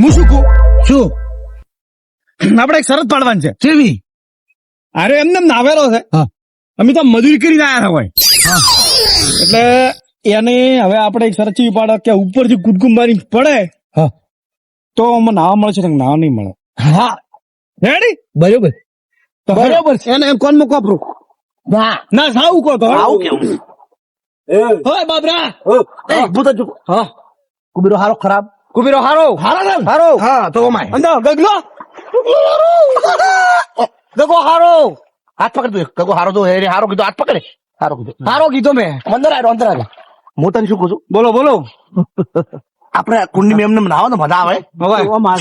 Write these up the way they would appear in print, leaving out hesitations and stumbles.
હું શું કહું શું આપણે એક શરત પાડવાની છે. કેવી? અરે એમને નાવેલો છે. હા. અમે તો મજૂરી કરીને આયા હોય એટલે એને હવે આપણે એક શરત ચીવી પાડો કે ઉપરથી કુદકુમ મારી પડે હા. તો અમને નાવા મળે છે ને નાવા નહીં મળે. હા રેડી? બરોબર તો બરોબર છે. એને કોણ નું કોપરું ના સાવું કહો તો આવું કેવું હોય બાબરા. હા કુબીરો હારો ખરાબ કુબીરો હારો હારો ને? હારો હા તો ઓમાય અંદર ગગલો ગગો હારો હાથ પકડ તું ગગો હારો તો હે રે હારો કીધું હાથ પકડે હારો કીધું હારો કીધો મેં. અંદર આવ્યો હું તને શું કહું છું બોલો બોલો. આપણે કુંડી મેં એમને નાવો ને મજા આવે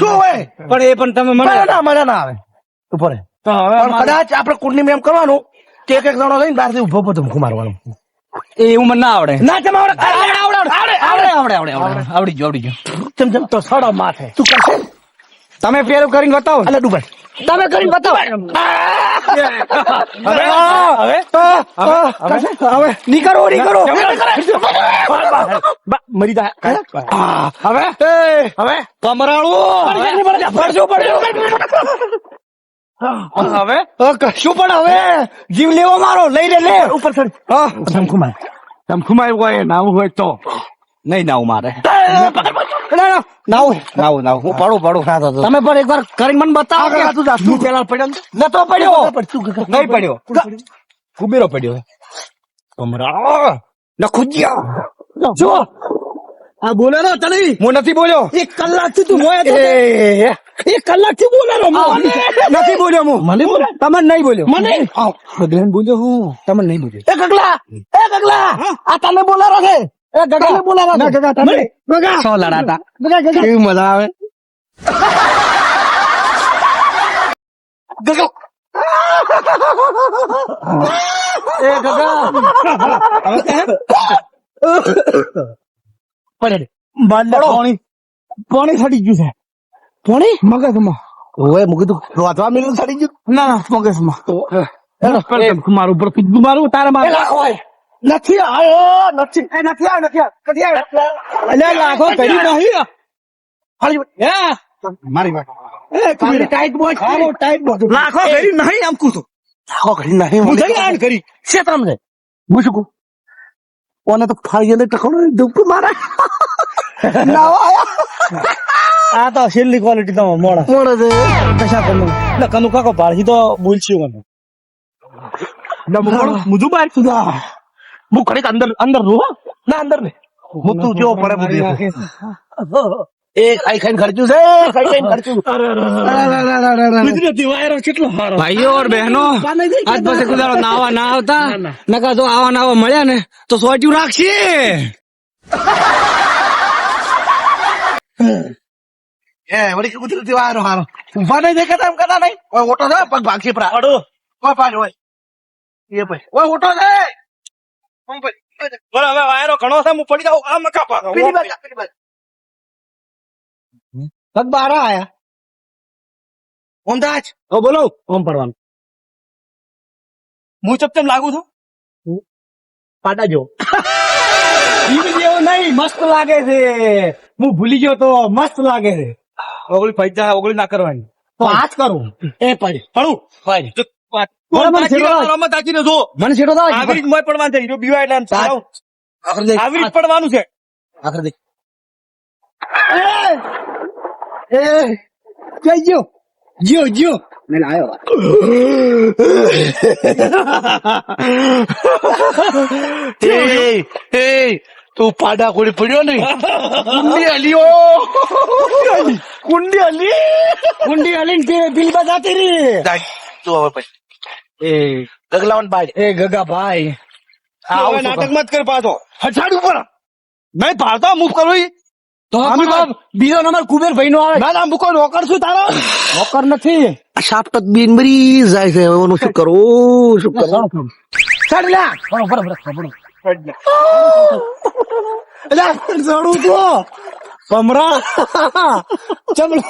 શું હોય પણ એ પણ તમે મને મજા ના આવે ઉપર તો હવે પણ કદાચ આપણે કુંડી મેં એમ કરવાનું કે એક જણો લઈને બહારથી ઉભો ઉભો ધમકું મારવાનું એવું મને ના આવડે. ના તમે આવડે આવડી ગયો. ચમ ચમ તો સડો માથે તું કરશે તમે પેલું કરીને બતાવો. અલે ડુબાઈ તમે કરીને બતાવો. હવે નીકળો મરી જાય. હવે કમરાળું હવે કશું પણ હવે જીવ લેવો મારો લઈ લે ઉપર ચડ ધમકું માર ખુમાય હોય નાવું હોય તો નહીં નાવું મારે. નાવું હું પડું તમે પણ એકવાર કરીને મને બતાવો કે તું પેલા પડ્યો નતો પડ્યો નહીં પડ્યો કુબેરો પડ્યો કમરાળો નખુજ્યા જો આ બોલે નો તને હું નથી બોલ્યો 1 કલાકથી તું મોય હતો 1 કલાકથી બોલેલો નથી બોલ્યો હું મને બોલે તમને નહીં બોલ્યો મને બગલાને બોલ્યો હું તમને નહીં બોલ્યો એ ગગલા આ તને બોલારો છે એ ગગા બોલાવા ના ગગા તમે ગગા સો લડાતા કેવી મજા આવે ગગા એ ગગા પડે પાણી સડી ગયું છે પોણી મગજમાં ઓય મુકે તું રોતવા મિલું સડી ગયું ના મગજમાં મારું ઉપર કીધું મારું તારા મારું નથી આવ્યો કદી આવ્યો અલ્યા લાખો કરી નહીં હાલી હે મારી વાત ટાઈટ બોય લાખો કરી નહીં આમ કું લાખો ઘડી નહીં હું જઈ આન કરી ક્ષેત્રમ છે હું શું કહું ઓને તો ફાળી ને ટકોડો ડૂબકું મારે નાવા આયા આ તો છેલ્લી ક્વોલિટી તો મોડા મોડે છે કશા કનું એટલે કનું કાકો પારસી તો બોલશું મને મુજુ બાર સુધા હું ઘડીક અંદર રો ના અંદર ને હું તું જેવો પડે બુદ્ધિ એ ખાઈને ખર્ચું છે ખાઈને ખર્ચું ગુજરાતી વાયરો કેટલો સારો ભાઈઓ और बहनों आज પાસે કુદારો નાવા ના આવતા નકા તો આવા નાવા મળ્યા ને તો સોટ્યું રાખશે એ વળી કે ગુજરાતી વાયરો હારો ઉભા નહીં દેખાતા એમ કદા નહીં ઓય ઓટો છે પગ ભાગશે પ્રા અડો ઓય પાછો ઓય એ ભાઈ ઓય ઓટો છે બરાબર હવે વાયરો ઘણો છે હું પડી જાઉં આ મકા પાડો પીડી બાજ પગ બાર આયા ઓમદાજ ઓ બોલો ઓમ પડવાનું હું ચપચપ લાગુ છું પાટા જો જીવ જેવો નહીં મસ્ત લાગે છે હું ભૂલી ગયો તો મસ્ત લાગે છે ઓગળી પૈસા ઓગળી ના કરવાની તો આજ કરું એ પડી પડું મને છેડો થાય આવી રીત મોય પડવાનું છે હીરો બીવા એટલે આખર દે આવી રીત પડવાનું છે આખર દે એ જઈ ગયો મેં લાયો એ તું પાડા કોડી પડ્યો નહીં કુંડી હલીને દિલ બજાતી રહી તું હવે પછી ગગલાવન બાઈ એ ગગા ભાઈ આવું નાટક મત કર પાછો હજાર ઉપર નહીં પાડતો મુફ કરું તો બીજો નંબર કુબેર ભાઈ નો આવે ના મૂકો નોકર છું તારો નોકર નથી સાપટ બીન મરી જાય છે હવે શું કરવું ચડ લ્યા ચડું તો કમરા ચમડો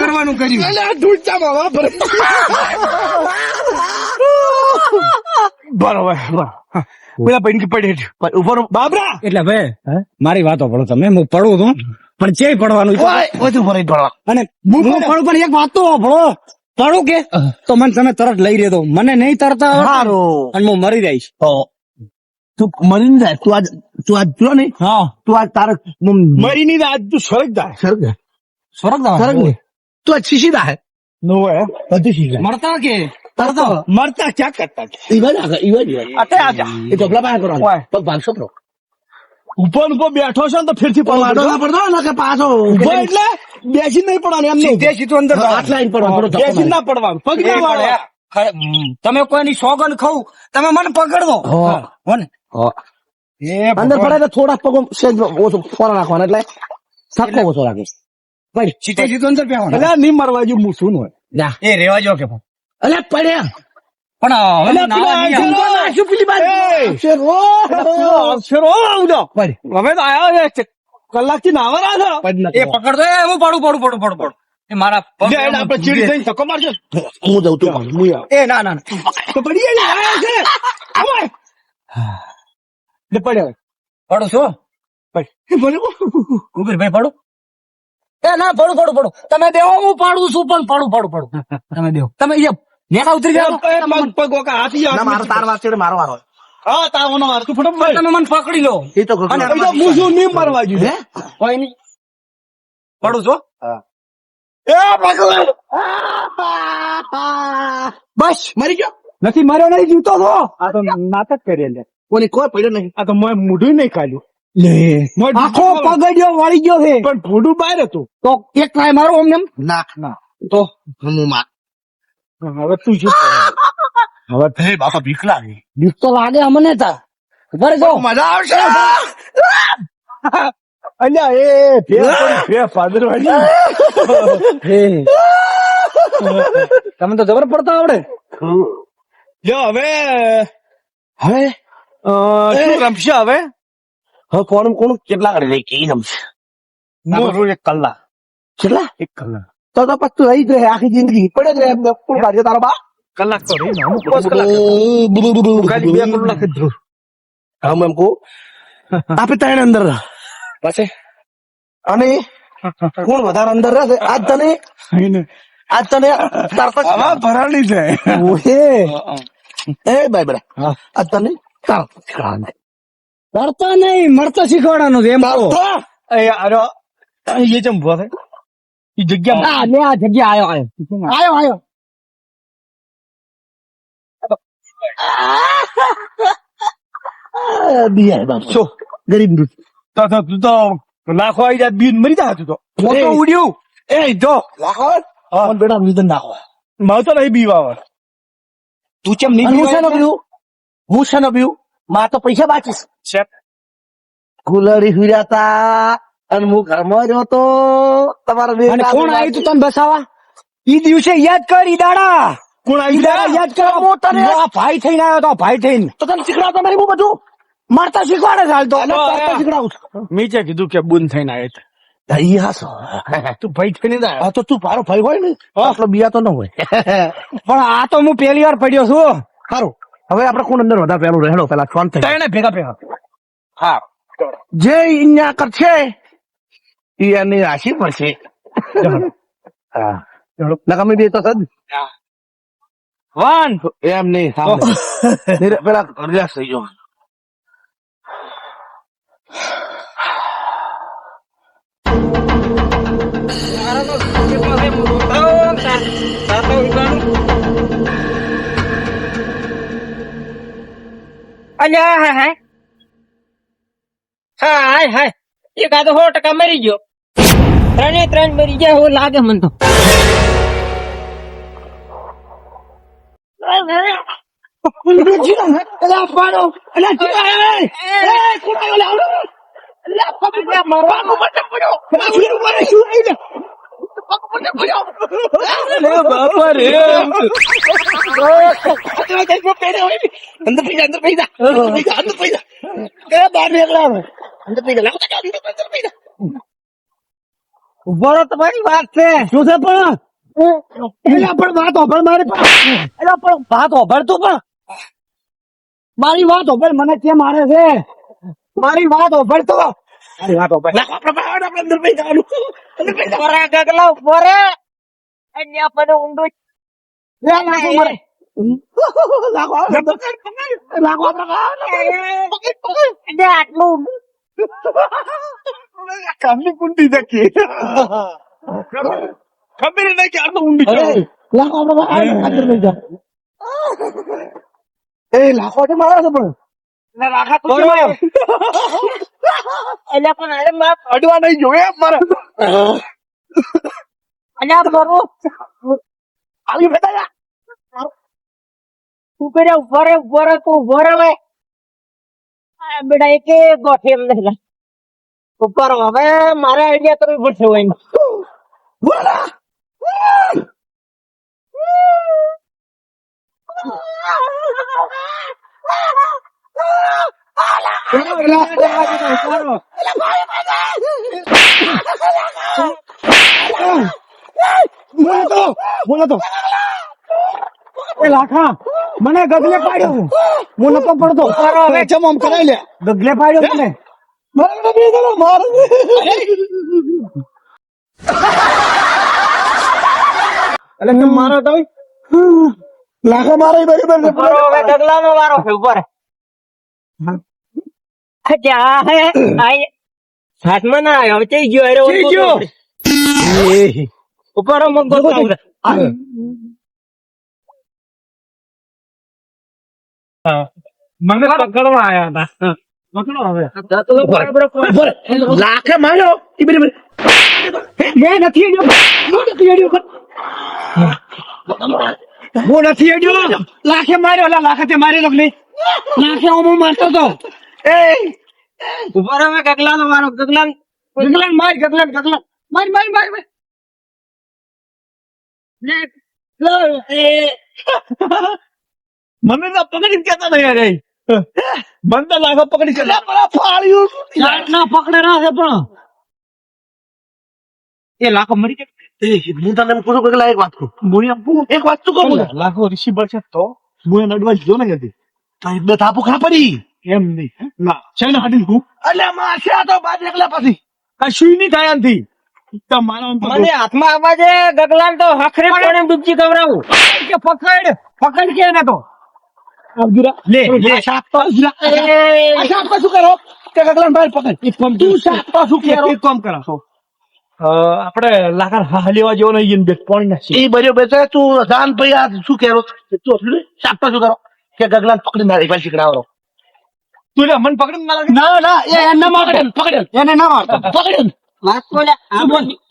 કરવાનું કર્યું બરોબર પેલા પૈકી પડે ઉપર બાબરા એટલે ભાઈ મારી વાતો પડો તમે હું પડું છું પણ ચે પડવાનું છે? બધું ભરાઈ પડવા અને હું પડું પણ એક વાત તો પડો પડું કે તો મને તમે તરત લઈ રહ્યો તો મને નહીં તરતા આવડે સારું અને હું મરી જઈશ. તું મરી જાય તું આજ જો નહીં હા તું આજ તારે મરી નહીં આજ તું સ્વર્ગ જાય સ્વર્ગ સ્વર્ગ સ્વર્ગ નહીં તું આજ શીશી જાય નો હે બધું શીશી મળતા કે મરતા ક્યાં કરતા અટે આજા એ કપડા બહાર કરવાનો પગ ભાગશો પ્રો ઉપર બેઠો છો ને તો ફેરથી પડવાનો ના પડતો ને કે પાછો ઉભો એટલે બેસી નહીં પડવાનું એમ સીધે સીધું અંદર હાથ લાઈન પડવાનું બેસી ના પડવાનું પગ ના વાળો તમે કોઈની સોગન ખાવ તમે મને પકડવો હો ને અંદર પડે તો થોડા પગ સેજ ઓછો ફોરા નાખવાના એટલે થકો ઓછો લાગે ભાઈ સીધે સીધું અંદર બેહવાનું. એટલે નહીં મરવા જેવું મૂસું હોય જા એ રેવા જો કે એટલે પડ્યા પણ હવે નાવા નહીં આવે. હવે તો આયા કલાક થી નાવા રહ્યા એ પકડતો એ હું પડું એ મારા પગ આપડે ચીડી થઈને ધક્કો મારજો હું જઉં તું એ ના ના તો પડી જાય પડ્યો પડું છું ભાઈ પડું એ ના પડું તમે દેવો હું પાડું છું પણ પડું તમે દેવો તમે એ નેકા ઉતરી ગયા મારો તાર વાંચે મારો વારો હા તારો વારો તું ફટોફટ તમે મને પકડી લો એ તો હું શું નહીં મરવા જોઈએ કોઈ નહીં પડું છું એ ભગવાન બસ મરી ગયો નથી માર્યો નહીં જીવતો છો આ તો નાટક કરી લે કોને કોઈ પડ્યો નહીં આ તો મેં મોઢું નહીં કાઢ્યું આખો પગડિયો વાળી ગયો છે પણ ફોડું બહાર હતું તો એક ટ્રાય મારો અમને નાખ ના તો હું માર હવે તું શું હવે ભે બાપા ભીખ લાગી બીક તો લાગે અમને તા ઘરે જાઓ મજા આવશે અલ્યા એ ભે પાદરવાડી તમે તો જબર પડતા આવડે જો હવે શું રમશે હવે હવે કોણ કેટલા કરી દે કે રમશે એક કલાક કેટલા એક કલાક તો પછી તું રહી જ રહે આખી જિંદગી પડે જ રહે એમને કોણ કાઢે તારો બા કલાક તો રહી ને ખાલી 2 કલાક જ રહું હમ એમ કહું આપે ત્રણ અંદર પછી અને કોણ વધારે અંદર રહે આજ તને તાર ભરાણી છે એ ભાઈ બરા આજ તને ડરતા નહીં મળતા શીખવાડવાનું છે એમ એ જેમ ભૂવા થાય એ જગ્યા આ જગ્યા આયો દિયા બાપ છો ગરીબ તું તો લાખો આવી જાય બીન મરી જાય તું તો ઉડ્યું એ જો લાખો બેટા વિધન નાખો મારે તો નહીં બીવા તું કેમ નહીં હું છે ને પીવું માં તો પૈસા બાચીશ કુલરી હુર્યા અને હું ઘરમાં રહ્યો તો તમારા બે અને કોણ આવ્યું તું તને બસાવા ઈ દિવસે યાદ કર ઈ દાડા કોણ આવી યાદ કર મોટા ભાઈ થઈને આવ્યો તો ભાઈ થઈને તો તને શીખડાવતો નહીં હું બધું મારતા શીખવાડે છે હાલ તો શીખડાવું મીચે કીધું કે બુન થઈને આવ્યો તું ભાઈ થઈને આવ્યો તો તું મારો ભાઈ હોય ને આટલો બિયા તો ન હોય પણ આ તો હું પહેલી વાર પડ્યો છું સારું હવે આપડે કોણ અંદર વધારે પેલું રહેલો પેલા ફોન થઈ ભેગા હા જે અહીંયા કરશે એ એની રાશિ પડશે હા લગામી બે તો સદ વન એમ નહીં સામે પેલા રિલેક્સ થઈ જાઓ અલ્યા હાય એક આ તો 100% મરી ગયો 3 મરી ગયા એવું લાગે મને તો ઉભો તમારી વાત છે શું છે પણ પણ વાત હોભળ મારી પણ વાત હોભળ તું પણ મારી વાત હોભળ, મને કેમ મારે છે? મારી વાત હોભળ તો. મારી વાત હોભળ. લાખો આપણે બહાર આપણે અંદર પૈસા આલું. અંદર પૈસા. પોરે ગગલા પોરે અહીંયા પણ ઊંડું લે લાખો મારે. લાખો આપણે પકડ. લાખો આપણે બહાર. એટલે આટલું ઊંડું. કામની કુંડી દેખી. ખબર નહીં કે આટલું ઊંડી છે. લાખો આપણે બહાર. અંદર પૈસા. એ લાખો છે મારા છે પણ. રાખા તું બરોબર. કેમ? એટલે પણ અરે માર અડવા નહીં જોવે મારે. અલ્યા બરો આવી બેટા. તું કરે ઉભો રે તું ઉભો રે હવે. આ બેટા એક ગોઠી એમ નહીં ઉપર હવે મારે આઈડિયા કરવી પડશે હોય એમાં. બોલો તો એ લાખા મને ગગલે પાડ્યો હું નતો પડતો હવે ચમ આમ કરાઈ લે ગગલે પાડ્યો મને એટલે તમે મારો તો લાખા મારો બરાબર બરો હવે ડગલાનો વારો છે ઉભો રે. જા હે આય હાથમાં ના આવ્યો હવે ચઈ ગયો અરે ચઈ ગયો. ઉપર મગો મને પકડવા આયા હતા. પકડો હવે. બરાબર લાખે માર્યો. ઈ બરાબર. મેં નથી અડ્યો હું નથી અડ્યો લાખે માર્યો એટલે લાખે તે મારી લો નહીં લાખે હું મારતો તો એ ઉપર હવે ગગલાનો વારો ગગલાન ગગલાન માર માર મને તો પકડી કેતા નહીં યાર. મને તો લાખો પકડી કેતા ફાળ્યું. ના પકડે ના છે પણ એ લાખો મરી ગયા. હું તને એમ પૂછું કે એક વાત કહું. એક વાત શું કહું. લાખો ઋષિ બળશે તો હું એને અડવા જો નહીં હતી. બે થાપુ ખા પડી એમ નહીં. ના છે ને હાડી હું એટલે માસે તો બાદ એકલા પછી કશું નહીં થાય એમથી. તમારા મને હાથમાં આવવા છે ગગલાન તો હખરે પડે ડૂબજી કવરાવું. કે પકડ કે ને તો લે સાપ તો સાપ તો શું કરો કે ગગલાન ભાઈ પકડ એક કામ તું સાપ તો શું કરો એક કામ કરો આપણે લાકડ હાલેવા જેવો નહીં બે પાણી નાખી એ બરાબર છે તું જાન ભાઈ આ શું કરો સાપ તો શું કરો કે ગગલાન પકડી મારે એક વાર શીખડાવો તું મને પકડી મારે ના એ એને પકડે એને ના મારતો પકડી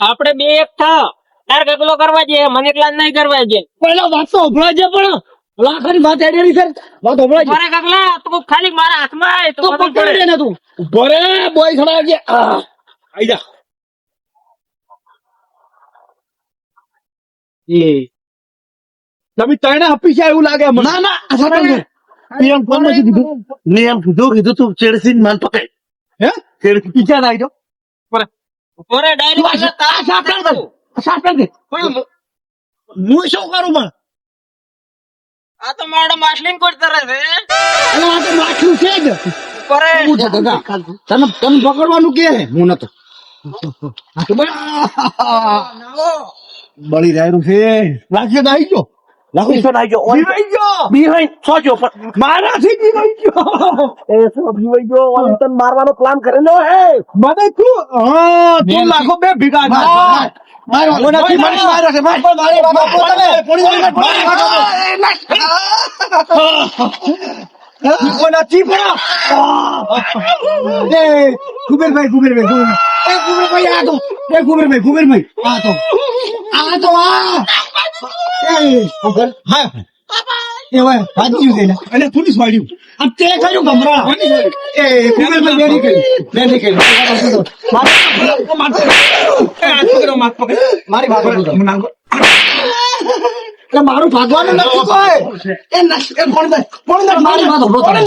આપડે બે એક થા તાર ગગલો કરવા છે મને એકલા નહીં કરવા છે. પહેલા વાત તો ઉભરા છે પણ લાખની વાત એડેરી છે વાત ઉભરા છે મારે ગગલા તું ખાલી મારા હાથમાં આય તો તો ખબર પકડ પડે. ને તું ભરે બોય ખડા છે આઈ જા એ તમે તને આપી છે એવું લાગે મને ના નિયમ કોણ નથી કીધું નિયમ કીધું તું ચેડસી માલ પકડ હે ચેડસી પીછા ના આવ્યો ઓરે ડાયરેક્ટ હું શું કરું પણ આ તો મેડમ આટલી કરતા રહે છે. અને આ તો માથું છે જ ઓરે હું છે ગગા તને પકડવાનું કે હું નતો બળી રહ્યું છે લાગ્યો તો આવી ગયો લાખો બીવાઈ સોચો પણ મારાથી બીવાઈ ગયો એ સો બીવાઈ ગયો ઓલે તને મારવાનો પ્લાન કરેલો હે મને તું હા તું લાખો બે ભીગા માર્યો નથી માર્યો છે મારી નથી કુબેરભાઈ આ તો કુબેરભાઈ આ તો અને પોલીસ વાળ્યું આ તે કર્યું ગમરા એ કુબેરભાઈ બેરી કરી મારી વાત એટલે મારું ભાગવાનું નથી કોઈ એ મારી વાત હોભળો તમે.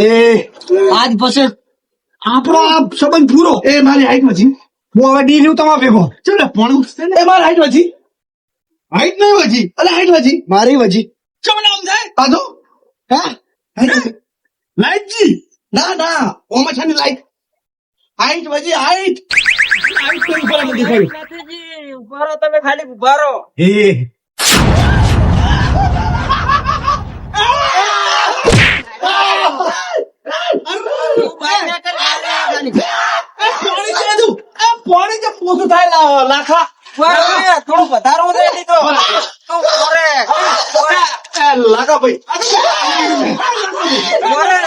એ આજ પછી આપણો આ સંબંધ પૂરો એ મારી હાઈટ માં હું હવે ડી રહ્યું તમારા ભેગો ચલો પણ એ મારી હાઈટ માં હાઈટ નહીં વજી અલે હાઈટ વજી મારી વજી ચમ નામ થાય આજો હે લાઈટજી ના ના ઓમાં છે ને લાઈટ હાઈટ વજી હાઈટ આઈ તો ઉપર મને દેખાયું નાથુજી, ઉભા રહો તમે, ખાલી ઉભા રહો. એ ઉભા ના કર, ખાલી. પાણી છે તું આ પાણી જે પોતું થાય લાખા ઉભા રહો ને, થોડું વધારવું છે નહીં તો. તું ઉભો રે. લાખા ભાઈ ઉભો રે.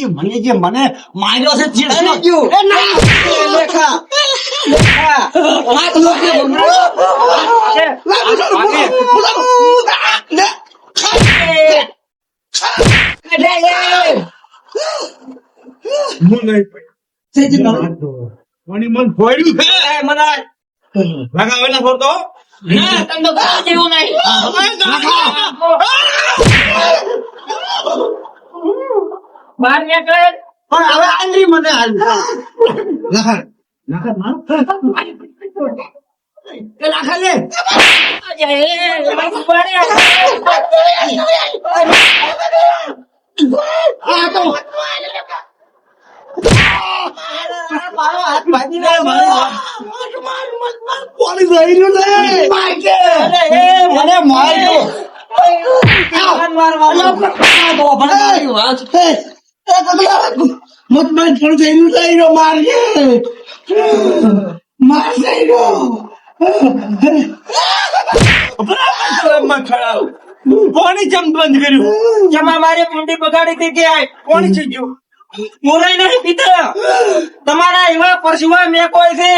મને જે મને માર્યો છે ચીડ એ ના. લેખા. લેખા. હાથ લોકે હું નહીં મણી મન ફોડ્યું છે લગાવેલા ફોડતો ના, તમને કોઈ જેવું નહીં. બહાર નીકળે. પણ હવે આંગળી મને હાલ લાખા લાખા લે ઉભા રે. મારો હાથ ભાજી ના પાણી રહી રહ્યું લે મને માર્યો. મત માર થોડું જઈને લઈ રહ્યો મારજે માર જઈ રહ્યો પાણી ચમ બંધ કર્યું જમા મારી કુંડી બગાડી હતી ત્યાં પાણી છે ગયું મોરાઈ નહીં પીતા. તમારા એવા પરસવા મેં કોઈ છે.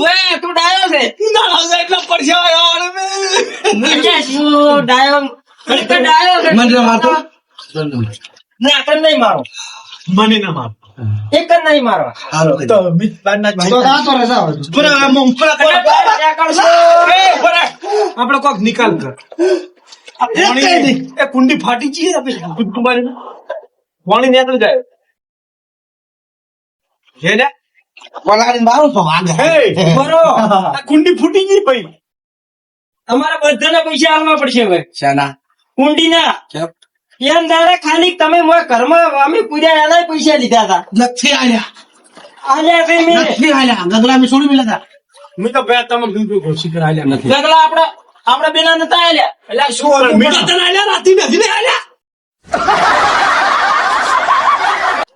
ઓય, તું ડાયો છે. એટલા પરસેવા નીચે શું ડાયો? ખરેખર ડાયો છે. મને મારતો ના, એક જ નહીં મારો. મને ના માર એક જ નહીં મારો. હાલો તો મિત બારના તો આ તો રજા હોય બરા આ મોંફળા અને ત્યાં કરશો. આપણે કોક નિકાલ કર આ પાણી એ કુંડી ફાટી ગઈ આપણે કુંડી મારી પાણી નીકળી જાય છે ને પલાળીને મારું છો વાગે હે બરો આ કુંડી ફૂટી ગઈ ભાઈ અમારા બધાના પૈસા આલવા પડશે હવે. શાના કુંડીના એમ દાડે ખાલી તમે મોય ઘરમાં અમે પૂર્યા એના પૈસા લીધા હતા. નથી આલ્યા આલ્યા છે મેં. નથી આલ્યા ગગલા મેં છોડી મેલા હતા મેં તો બે તમે બીજું શીખર આલ્યા નથી ગગલા આપડે બેના નતા આલ્યા. એટલે શું મીઠા તને આલ્યા રાતી નથી ને આલ્યા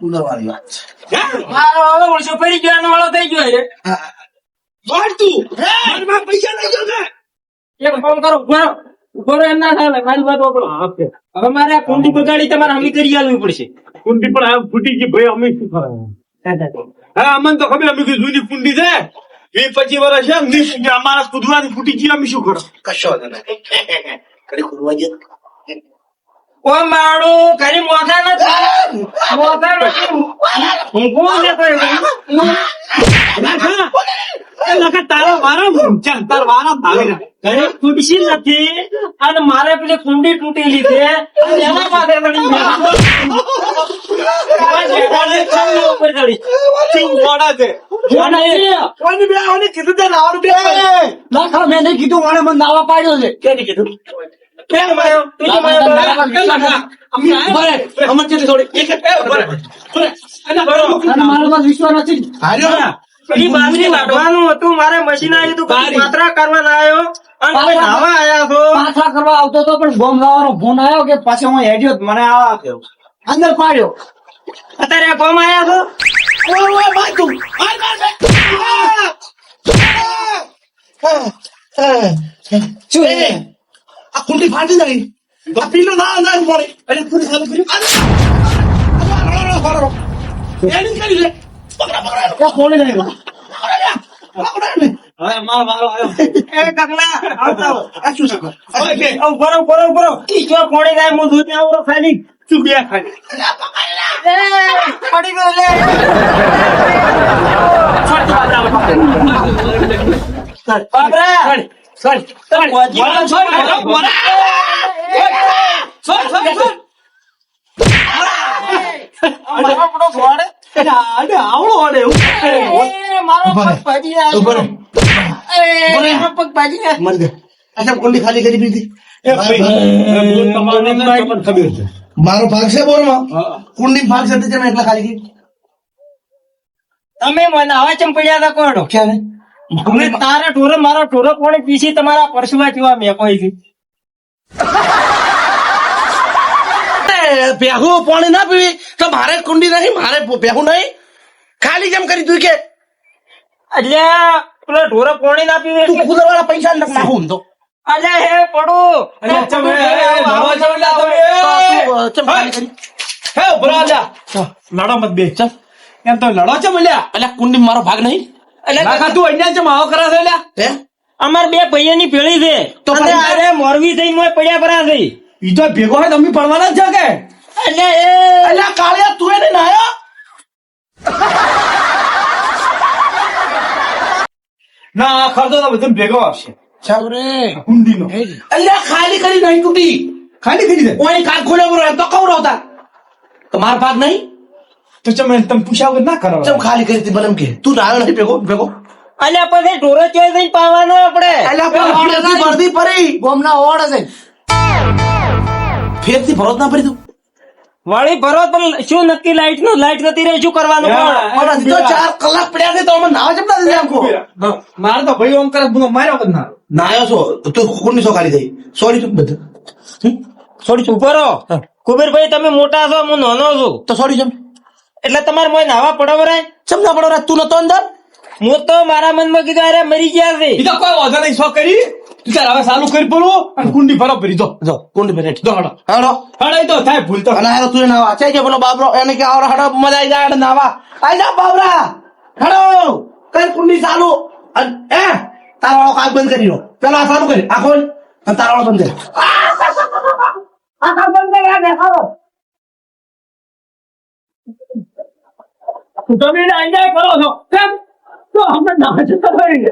ઉદરવાળી વાત મારો હવે ઓળશો ફરી ગયો એનો વાળો થઈ ગયો છે. બોલ તું મારા પૈસા લઈ ગયો છે એક ફોન કરો. ઉભો રહો, એમ ના થાય. મારી વાત વાપરો. હવે મારે આ કુંડી બગાડી તમારે હમી કરી આલવી પડશે. કુંડી પણ આ ફૂટી ગઈ ભાઈ અમે શું કરવાનું હા અમને તો ખબર અમે કઈ જૂની કુંડી છે 20-25 વર્ષ છે ની કુંડી અમારા કુદરાની ફૂટી ગઈ અમે શું કરો કશો વાંધો નહીં કડી ખુલવા જે ઓ મારું ઘરે મોઢા નથી. મોઢા નથી. હું કોણ લેતો તારા વારા ચાલ તારા વારા ભાગી ઘરે ખુરશી નથી અને મારે પેલી કુંડી તૂટેલી છે અને એના માટે વળી ઉપર ચડી. મોડા છે કોઈની બે આવવાની કીધું તે નાવાનું બે લાખા મેં નહીં કીધું મને મને નાવા પાડ્યો છે કેને કીધું કેમ માર્યો? તું કેમ માર્યો? અમર કેટલી થોડી એક અને મારો માં વિશ્વાસ નથી પેલી બાજરી વાઢવાનું હતું, મારે મશીન આવ્યું હતું, પાત્રા કરવા આવ્યો અને તમે નાવા આયા છો. પાછા કરવા આવતો હતો પણ બોમ્બ લાવવાનો ફોન આવ્યો કે પાછો હું હેડ્યો મને આવા અંદર પાડ્યો અત્યારે આ કોમ આયા છો. શું આ કુંડી ફાટી જાય આ પીલો ના ના પડે અરે કુંડી ચાલુ કર્યું એની કરી લે પકડા ફોને નહીં હવે મારો આવ્યો એ ગગલા આવતા આ શું છે હવે કે ઉભરો ઈ જો કોણે જાય હું દૂધ આવો ખાલી તું બે ખાલી પડી ગયો લે બાબરા મારો પગ ભાજી ઉભો રહે. મારો પગ ભાજી ગયા મર ગયા. અચ્છા કુંડી ખાલી કરી દીધી. મારો ભાગ છે બોરમાં કુંડી ભાગ છે તે એકલા ખાલી કરી. તમે મને હવે ચમ પડ્યા હતા કોડો ક્યારે અમે તારા ઢોરો મારો ઢોરો કોણે પીસી તમારા પરસુવા જેવા મેં કોઈ છે બેહું પાણી ના પીવી તો મારે કુંડી નહીં મારે બેહું નહીં ખાલી કેમ કરી તું કે એટલે પેલો ઢોરો કોણી ના પીવે તું કુદર વાળા પૈસા નાખું તો અલ્યા હે પડો ચમ ખાલી કરી હે ઉભરા લ્યા લડો મત બે ચલ એમ તો લડો છે મળ્યા અલ્યા કુંડી મારો ભાગ નહીં કાકા તું અહીંયા ચમ આવો કરે છે લ્યા હે અમાર બે ભાઈઓની પેળી છે તો અને પછી- અરે મોરવી થઈ મોય પડ્યા પરા છે ઈ તો ભેગો હોય તમે પડવાના જ છે કે એટલે એ અલ્યા કાળિયા તું એને નાયો ના આ ખર્ચો તો બધું ભેગો આવશે ચાલે કુંડીનો અલ્યા ખાલી કરી નહીં કુંડી ખાલી કરી દે ઓય કાન ખોલે બરો તો કઉ રહતા તમારો ભાગ નહીં તો ચમ તમે પૂછ્યા વગર ના કરો ચમ ખાલી કરી હતી બલમ કે તું નાયો નહીં ભેગો ભેગો અલ્યા પછી ઢોરો ચોય જઈને પાવાનો આપણે અલ્યા પણ ફેરથી ભરતી પડી ગોમના ઓડ હશે ફેરથી ભરત ના પડી તું વાળી ભરો પણ શું નક્કી લાઈટ નું લાઈટ નથી રહી શું કરવાનું હા. કોણ? પણ હજી તો 4 કલાક પડ્યા છે તો અમે નાવા જમતા નથી આમકો મારે તો ભાઈ ઓમ કરે બુનો માર્યો વગર ના નાયો છો તું કુંડી સો ખાલી થઈ સોરી તું બધું સોરી ઉભો રહો કુબેરભાઈ તમે મોટા છો હું નાનો છું તો સોરી જમ એટલે તમારે મોય નાવા પડવરાય ચમ ના પડો તું નતો અંદર હું તો મારા મનમાં કીધું અરે મરી ગયા છે ઈ તો કોઈ વાંધો નહીં શો કરી તું ચાલ હવે ચાલુ કરી પડવું અને કુંડી ભરો ભરી જો જો કુંડી પર જો હડો હાલો હડો ઈ તો થાય ભૂલ તો અને હાલો તું નાવા ચાઈ જા બોલો બાબરો એને કે આવડો હડો મજા આવી જાય નાવા આઈ જા બાબરા હડો કઈ કુંડી ચાલુ અને એ તારો વાળો કાગ બંધ કરી લો પેલા આ ચાલુ કરી આ ખોલ અને તારો વાળો બંધ કરી તમે અહીંયા કરો છો કેમ તો અમે ના જતા રહી